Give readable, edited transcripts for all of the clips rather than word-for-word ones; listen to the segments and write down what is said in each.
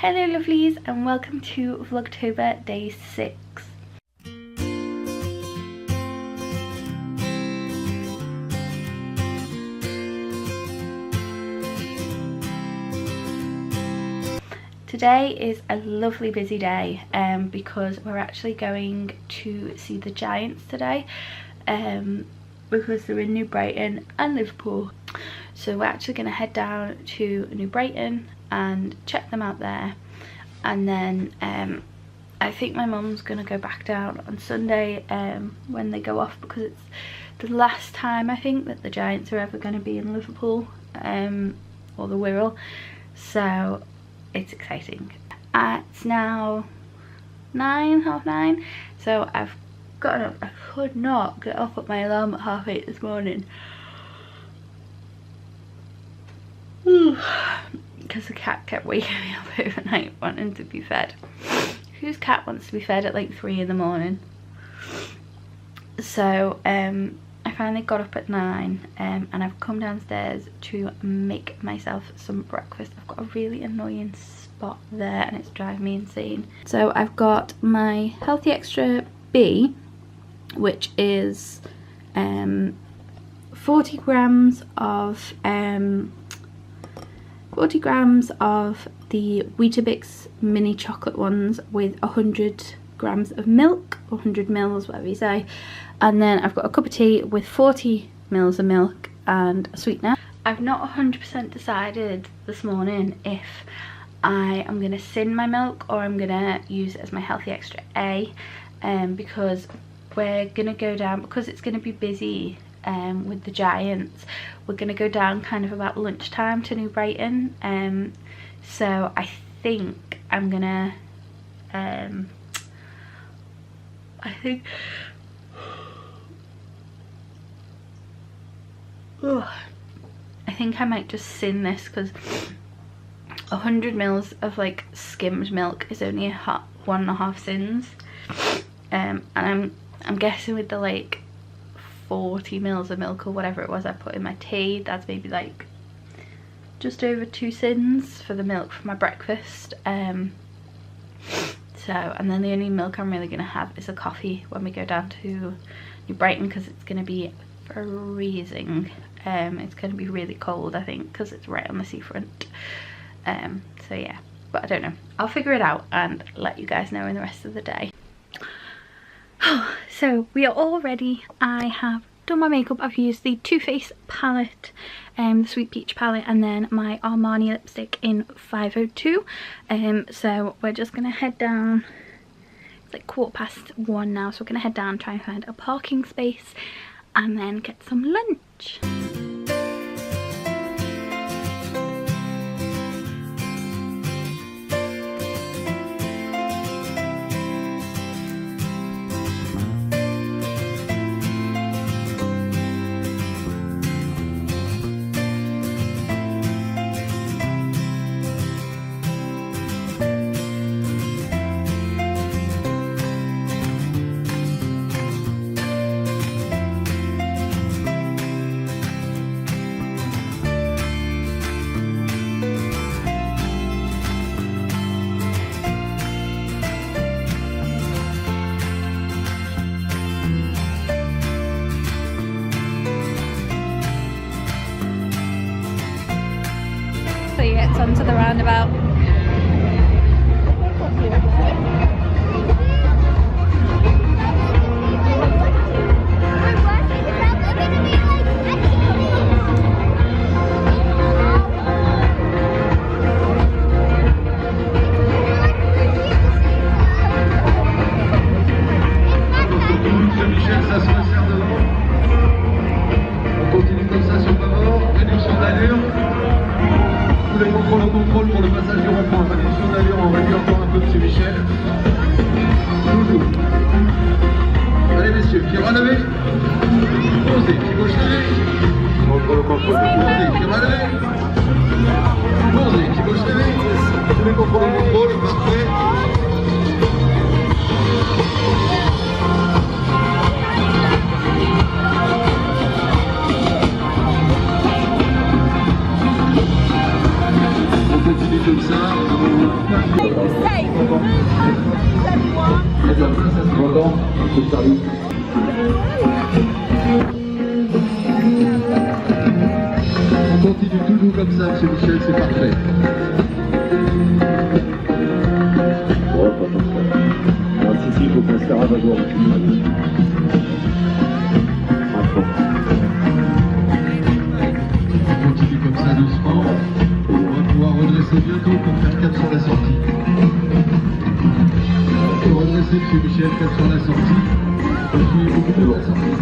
Hello lovelies and welcome to Vlogtober day 6. Today is a lovely busy day because we're actually going to see the Giants today because they're in New Brighton and Liverpool. So we're actually going to head down to New Brighton and check them out there, and then I think my mum's going to go back down on Sunday when they go off, because it's the last time I think that the Giants are ever going to be in Liverpool or the Wirral, so it's exciting. It's now half nine, so I've gotten up. I could not get up at my alarm at 8:30 this morning because the cat kept waking me up overnight wanting to be fed. Whose cat wants to be fed at like 3 in the morning? So I finally got up at 9 and I've come downstairs to make myself some breakfast. I've got a really annoying spot there and it's driving me insane. So I've got my Healthy Extra B, which is 40 grams of the Weetabix mini chocolate ones with 100 grams of milk, or 100 mils, whatever you say, and then I've got a cup of tea with 40 mils of milk and a sweetener. I've not 100% decided this morning if I am going to sin my milk or I'm going to use it as my Healthy Extra A, because we're going to go down, because it's going to be busy with the Giants. We're going to go down kind of about lunchtime to New Brighton, so I think I'm gonna I think I might just sin this, because 100 mils of like skimmed milk is only 1.5 sins, and I'm guessing with the like 40 mils of milk or whatever it was I put in my tea, that's maybe like just over 2 sins for the milk for my breakfast. And then the only milk I'm really gonna have is a coffee when we go down to New Brighton, because it's gonna be freezing. It's gonna be really cold, I think, because it's right on the seafront. So yeah, but I don't know, I'll figure it out and let you guys know in the rest of the day. So we are all ready. I have done my makeup. I've used the Too Faced palette, the Sweet Peach palette, and then my Armani lipstick in 502. So we're just gonna head down. It's like 1:15 now, so we're gonna head down, try and find a parking space and then get some lunch. Onto the roundabout. Contrôle pour le passage du rond-point. Réduction d'allure, on réduit encore un peu, monsieur Michel. Toujours. Allez messieurs, pied droit levé. Posez, pied gauche levé. Contrôle, contrôle. Posez, pied droit levé. Posez, pied gauche levé. Tous les contrôles au contrôle, parfait. On continue comme ça. On continue tout doux comme ça, monsieur Michel, c'est parfait. Si, il faut qu'on se faire avoir. On continue comme ça doucement. On va pouvoir redresser bientôt pour faire 4 sur la sortie. Pour redresser, monsieur Michel, 4 sur la sortie. Et puis, beaucoup de la sortie.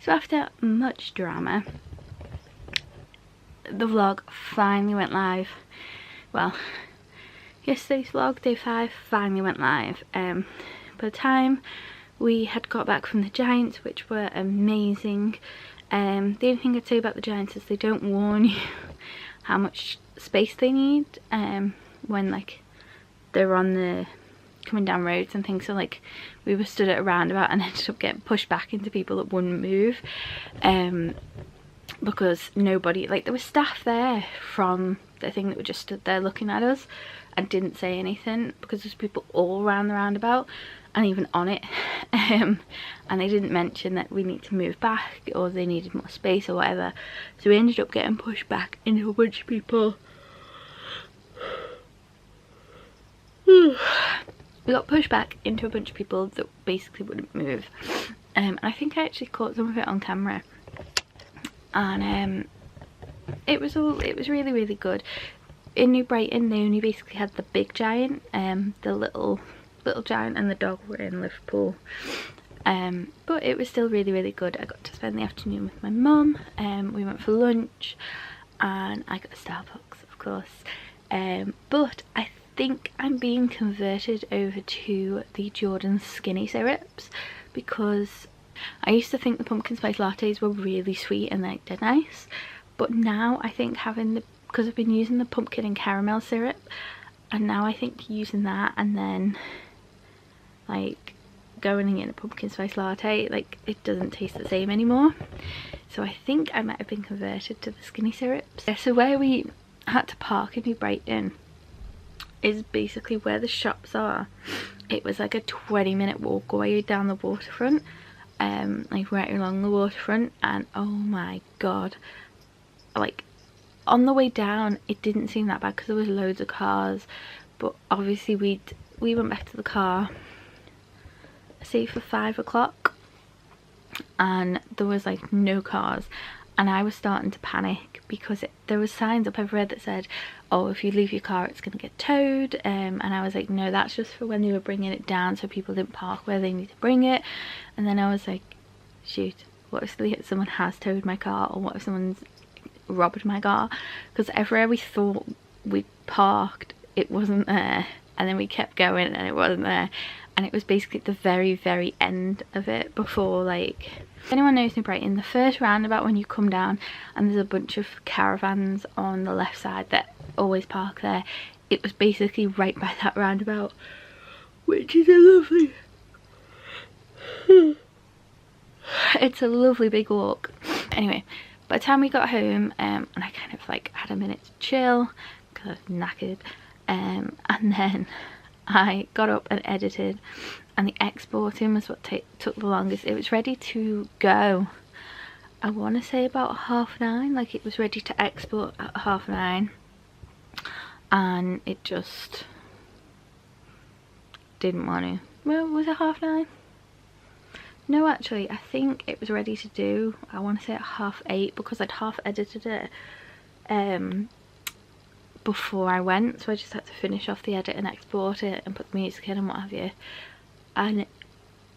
So after much drama, the vlog finally went live. Well, yesterday's vlog, day 5, finally went live. By the time we had got back from the Giants, which were amazing, the only thing I'd say about the Giants is they don't warn you how much space they need when like they're on the coming down roads and things. So like we were stood at a roundabout and ended up getting pushed back into people that wouldn't move because nobody, like there was staff there from the thing that were just stood there looking at us and didn't say anything because there's people all around the roundabout and even on it and they didn't mention that we need to move back or they needed more space or whatever. So we ended up getting pushed back into a bunch of people. We got pushed back into a bunch of people that basically wouldn't move, and I think I actually caught some of it on camera, and it was really good. In New Brighton they only basically had the big giant, the little giant and the dog were in Liverpool, but it was still really good. I got to spend the afternoon with my mum, we went for lunch and I got a Starbucks of course, but I think I'm being converted over to the Jordan skinny syrups because I used to think the pumpkin spice lattes were really sweet and like dead nice, but now I think because I've been using the pumpkin and caramel syrup, and now I think using that and then like going in a pumpkin spice latte, like it doesn't taste the same anymore. So I think I might have been converted to the skinny syrups. Yeah, so where we had to park in New Brighton is basically where the shops are. It was like a 20-minute walk away down the waterfront, like right along the waterfront, and oh my god, like on the way down it didn't seem that bad because there was loads of cars, but obviously we went back to the car say for 5 o'clock and there was like no cars, and I was starting to panic because there was signs up everywhere that said, oh, if you leave your car it's gonna get towed, and I was like, no, that's just for when they were bringing it down so people didn't park where they need to bring it. And then I was like, shoot, what if someone has towed my car, or what if someone's robbed my car? Because everywhere we thought we parked it wasn't there, and then we kept going and it wasn't there, and it was basically at the very end of it before, like, if anyone knows New Brighton, the first roundabout when you come down and there's a bunch of caravans on the left side that always park there, it was basically right by that roundabout, which is a lovely it's a lovely big walk. Anyway, by the time we got home, and I kind of like had a minute to chill because I was knackered, and then I got up and edited, and the exporting was what took the longest. It was ready to go, I want to say about 9:30, like it was ready to export at 9:30, and it just didn't want to. Well, was it 9:30? No, actually I think it was ready to do, I want to say at 8:30, because I'd half edited it before I went, so I just had to finish off the edit and export it and put the music in and what have you. And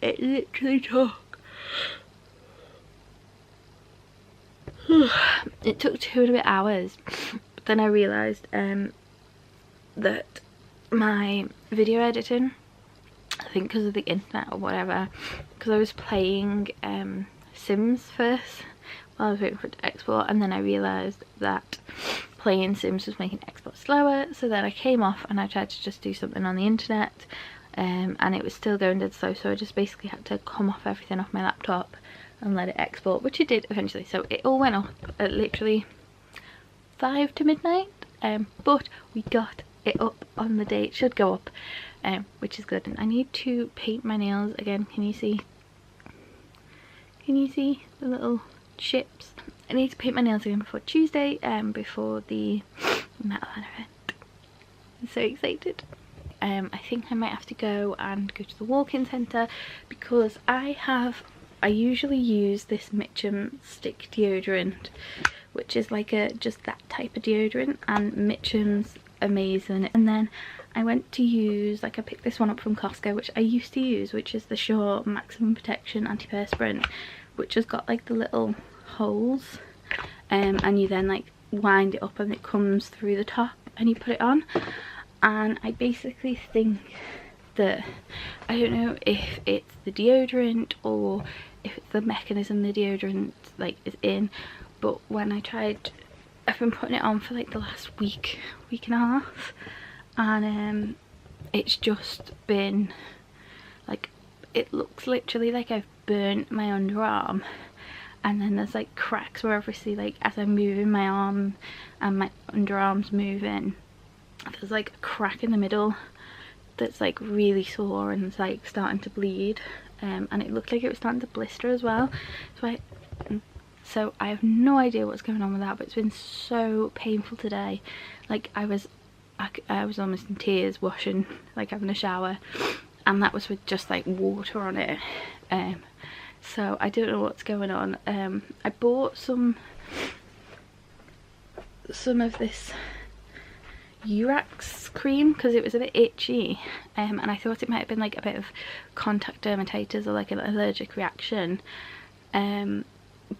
it literally took it took 2.5 hours. But then I realised that my video editing, I think because of the internet or whatever, because I was playing Sims first while I was waiting for it to export, and then I realised that playing Sims was making export slower, so then I came off and I tried to just do something on the internet, and it was still going dead slow, so I just basically had to come off everything off my laptop and let it export, which it did eventually. So it all went up at literally 5 to midnight, but we got it up on the day it should go up, which is good. And I need to paint my nails again. Can you see the little chips? I need to paint my nails again before Tuesday, before the metal event. I'm so excited. I think I might have to go to the walk-in centre, because I usually use this Mitchum stick deodorant, which is like just that type of deodorant, and Mitchum's amazing. And then I went to use, like, I picked this one up from Costco, which I used to use, which is the Sure Maximum Protection Antiperspirant, which has got like the little holes, and you then like wind it up and it comes through the top and you put it on. And I basically think that, I don't know if it's the deodorant or if it's the mechanism the deodorant like is in, but when I tried, I've been putting it on for like the last week and a half, and it's just been like, it looks literally like I've burnt my underarm, and then there's like cracks where obviously, like, as I'm moving my arm and my underarm's moving, there's like a crack in the middle that's like really sore and it's like starting to bleed, and it looked like it was starting to blister as well. So I have no idea what's going on with that, but it's been so painful today. Like, I was almost in tears washing, like having a shower, and that was with just like water on it. So I don't know what's going on. I bought some of this Urax cream because it was a bit itchy, and I thought it might have been like a bit of contact dermatitis or like an allergic reaction,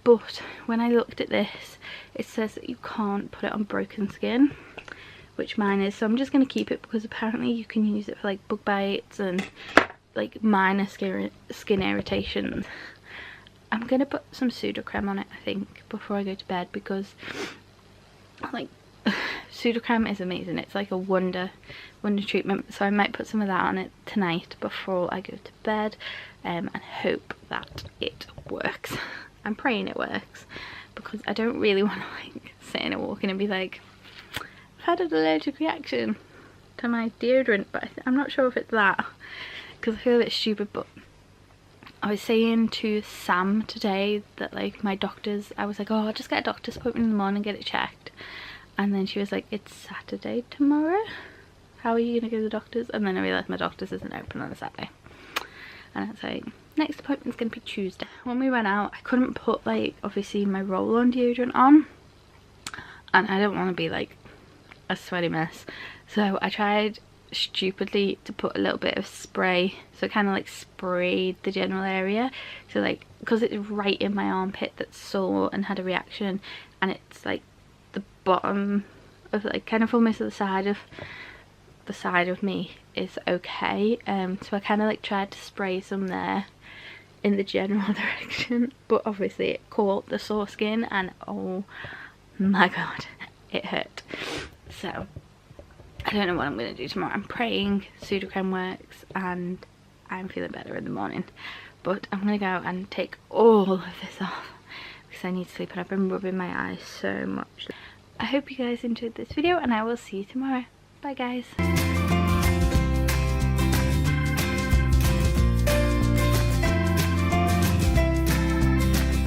but when I looked at this, it says that you can't put it on broken skin, which mine is, so I'm just going to keep it, because apparently you can use it for like bug bites and like minor skin irritations. I'm going to put some pseudo-creme on it, I think, before I go to bed, because like pseudo-creme is amazing. It's like a wonder treatment, so I might put some of that on it tonight before I go to bed, and hope that it works. I'm praying it works, because I don't really want to like sit in a walk-in and be like, I've had an allergic reaction to my deodorant, but I'm not sure if it's that, because I feel a bit stupid. But I was saying to Sam today that like my doctors, I was like, oh, I'll just get a doctor's appointment in the morning and get it checked, and then she was like, it's Saturday tomorrow, how are you gonna go to the doctors? And then I realised my doctor's isn't open on a Saturday, and I was like, next appointment's gonna be Tuesday. When we went out, I couldn't put like obviously my roll-on deodorant on, and I don't want to be like a sweaty mess, so I tried stupidly to put a little bit of spray, so it kind of like sprayed the general area, so like, because it's right in my armpit that's sore and had a reaction, and it's like the bottom of like kind of almost the side of me is okay, so I kind of like tried to spray some there in the general direction, but obviously it caught the sore skin and oh my god, it hurt. So I don't know what I'm going to do tomorrow. I'm praying pseudo-creme works and I'm feeling better in the morning, but I'm going to go and take all of this off because I need sleep and I've been rubbing my eyes so much. I hope you guys enjoyed this video and I will see you tomorrow. Bye guys.